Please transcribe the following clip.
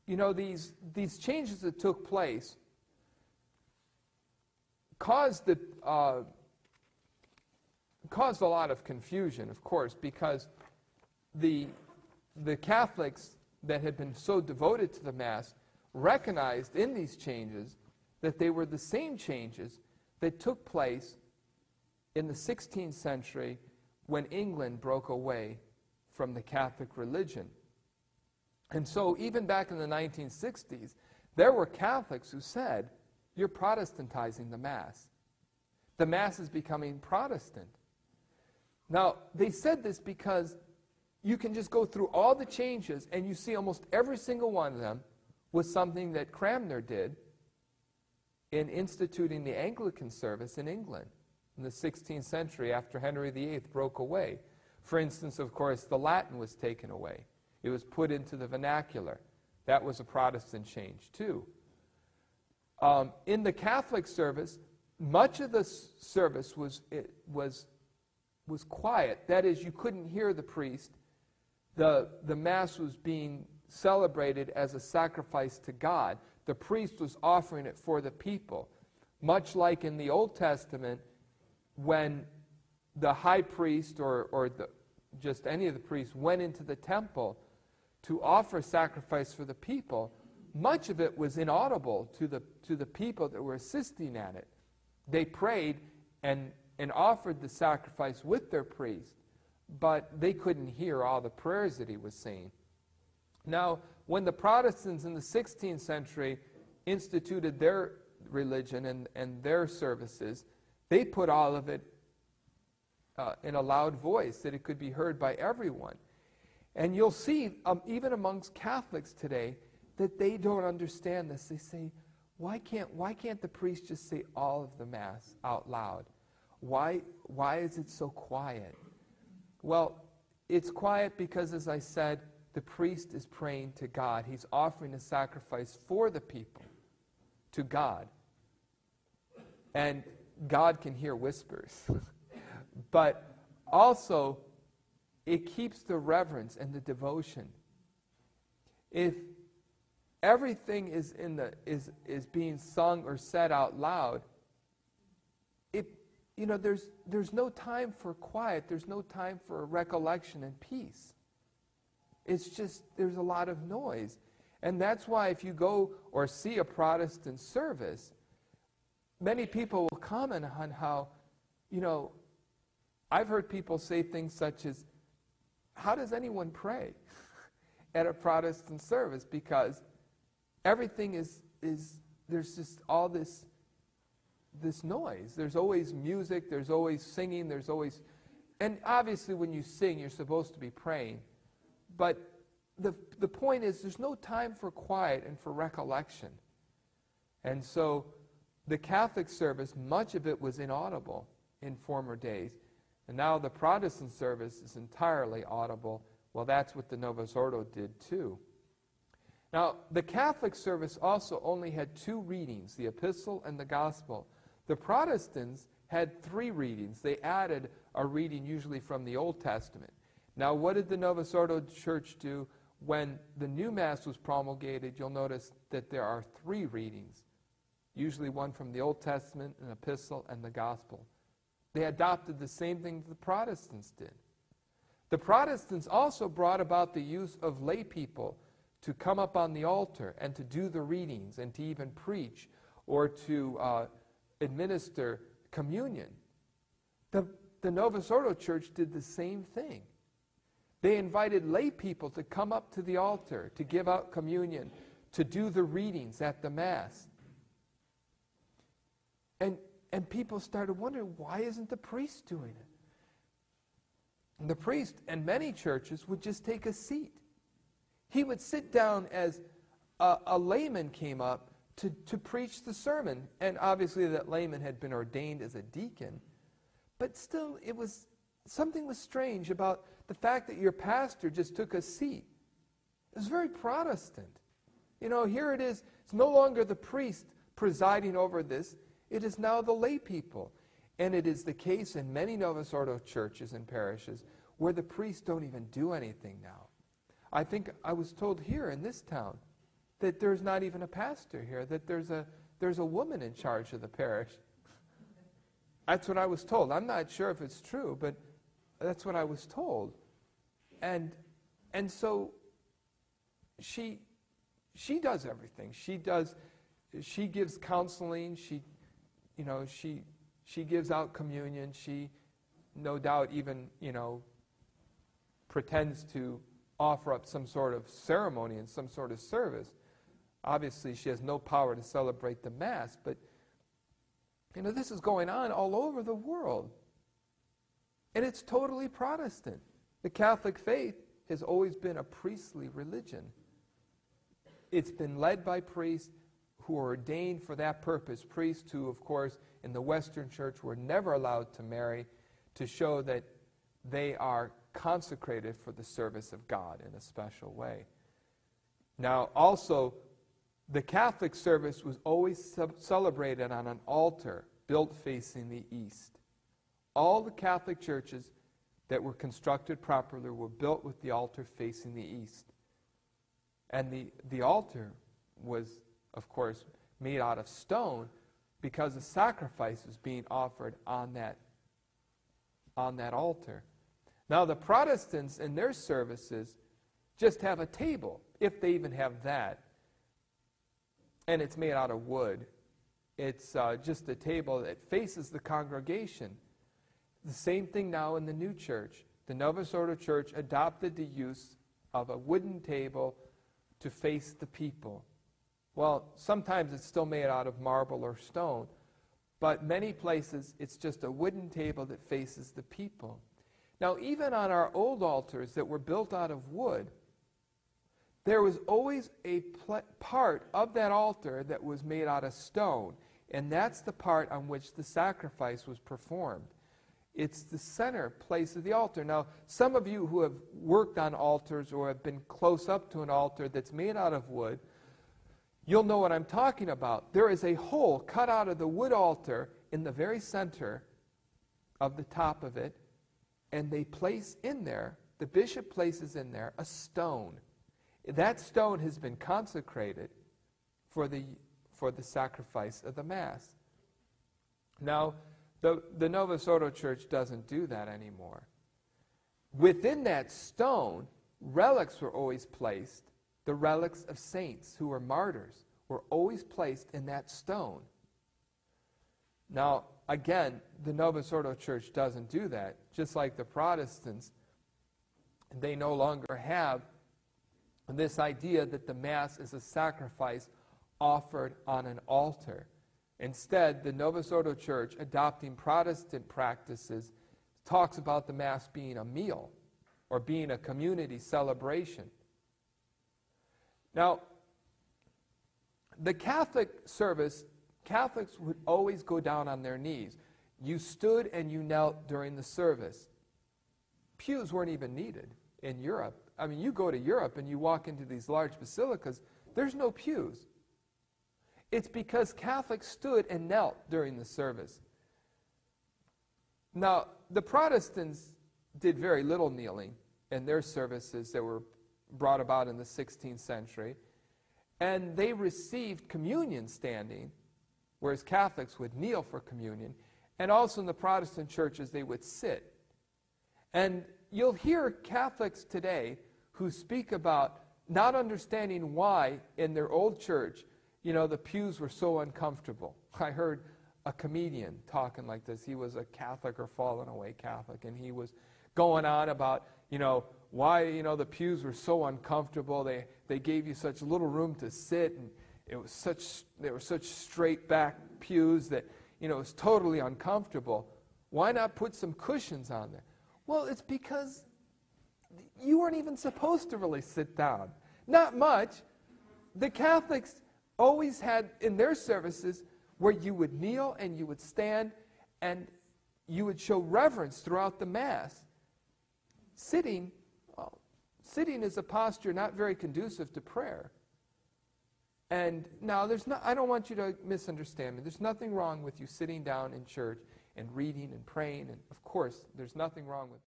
you know, these changes that took place caused a lot of confusion, of course, because the Catholics that had been so devoted to the Mass recognized in these changes that they were the same changes that took place in the 16th century when England broke away from the Catholic religion. And so even back in the 1960s, there were Catholics who said, you're Protestantizing the Mass. The Mass is becoming Protestant. Now, they said this because you can just go through all the changes and you see almost every single one of them was something that Cranmer did in instituting the Anglican service in England in the 16th century after Henry VIII broke away. For instance, of course, the Latin was taken away. It was put into the vernacular. That was a Protestant change, too. In the Catholic service, much of the service was quiet. That is, you couldn't hear the priest. The Mass was being celebrated as a sacrifice to God. The priest was offering it for the people. Much like in the Old Testament, when the high priest or just any of the priests went into the temple to offer sacrifice for the people, much of it was inaudible to the people that were assisting at it. They prayed and offered the sacrifice with their priest, but they couldn't hear all the prayers that he was saying. Now, when the Protestants in the 16th century instituted their religion and their services, they put all of it in a loud voice that it could be heard by everyone. And you'll see, even amongst Catholics today, that they don't understand this. They say, why can't the priest just say all of the Mass out loud? Why is it so quiet? Well, it's quiet because, as I said, the priest is praying to God. He's offering a sacrifice for the people to God. And God can hear whispers. But also, it keeps the reverence and the devotion. If everything is being sung or said out loud, there's no time for quiet. There's no time for recollection and peace. It's just there's a lot of noise, and that's why if you go or see a Protestant service, many people will comment on how, I've heard people say things such as, how does anyone pray at a Protestant service? Because everything is there's just all this noise. There's always music, there's always singing, and obviously when you sing, you're supposed to be praying. But the point is, there's no time for quiet and for recollection. And so the Catholic service, much of it was inaudible in former days. And now the Protestant service is entirely audible. Well, that's what the Novus Ordo did too. Now, the Catholic service also only had 2 readings, the Epistle and the Gospel. The Protestants had 3 readings. They added a reading usually from the Old Testament. Now, what did the Novus Ordo Church do? When the new Mass was promulgated, you'll notice that there are 3 readings, usually one from the Old Testament, an Epistle, and the Gospel. They adopted the same thing that the Protestants did. The Protestants also brought about the use of lay people to come up on the altar and to do the readings and to even preach or to administer communion. The Novus Ordo Church did the same thing. They invited lay people to come up to the altar, to give out communion, to do the readings at the Mass. And people started wondering, why isn't the priest doing it? And the priest, and many churches, would just take a seat. He would sit down as a layman came up to preach the sermon. And obviously that layman had been ordained as a deacon. But still, something was strange about the fact that your pastor just took a seat. It was very Protestant. Here it is. It's no longer the priest presiding over this. It is now the lay people. And it is the case in many Novus Ordo churches and parishes where the priests don't even do anything now. I think I was told here in this town that there's not even a pastor here, that there's a woman in charge of the parish. That's what I was told. I'm not sure if it's true, but that's what I was told. And so she does everything. She gives counseling, she gives out communion, she no doubt even, pretends to offer up some sort of ceremony and some sort of service. Obviously, she has no power to celebrate the Mass, but this is going on all over the world. And it's totally Protestant. The Catholic faith has always been a priestly religion. It's been led by priests who are ordained for that purpose. Priests who, of course, in the Western Church were never allowed to marry, to show that they are consecrated for the service of God in a special way. Now, also, the Catholic service was always celebrated on an altar built facing the east. All the Catholic churches that were constructed properly were built with the altar facing the east. And the altar was, of course, made out of stone because a sacrifice was being offered on that altar. Now, the Protestants in their services just have a table, if they even have that. And it's made out of wood. It's just a table that faces the congregation. The same thing now in the new church. The Novus Ordo Church adopted the use of a wooden table to face the people. Well, sometimes it's still made out of marble or stone, but many places it's just a wooden table that faces the people. Now, even on our old altars that were built out of wood, there was always a part of that altar that was made out of stone, and that's the part on which the sacrifice was performed. It's the center place of the altar. Now, some of you who have worked on altars or have been close up to an altar that's made out of wood, you'll know what I'm talking about. There is a hole cut out of the wood altar in the very center of the top of it, and they place in there, the bishop places in there, a stone. That stone has been consecrated for the sacrifice of the Mass. Now, the Novus Ordo Church doesn't do that anymore. Within that stone, relics were always placed. The relics of saints who were martyrs were always placed in that stone. Now, again, the Novus Ordo Church doesn't do that. Just like the Protestants, they no longer have this idea that the Mass is a sacrifice offered on an altar. Instead, the Novus Ordo Church, adopting Protestant practices, talks about the Mass being a meal or being a community celebration. Now, the Catholic service, Catholics would always go down on their knees. You stood and you knelt during the service. Pews weren't even needed in Europe. I mean, you go to Europe and you walk into these large basilicas, there's no pews. It's because Catholics stood and knelt during the service. Now, the Protestants did very little kneeling in their services that were brought about in the 16th century, and they received communion standing, whereas Catholics would kneel for communion, and also in the Protestant churches they would sit. And you'll hear Catholics today who speak about not understanding why in their old church, the pews were so uncomfortable. I heard a comedian talking like this. He was a Catholic or fallen away Catholic, and he was going on about, why, the pews were so uncomfortable. They gave you such little room to sit, and they were such straight back pews that, it was totally uncomfortable. Why not put some cushions on there? Well, it's because you weren't even supposed to really sit down. Not much. The Catholics always had in their services where you would kneel and you would stand and you would show reverence throughout the Mass. Sitting is a posture not very conducive to prayer. And now, I don't want you to misunderstand me. There's nothing wrong with you sitting down in church and reading and praying. And of course, there's nothing wrong with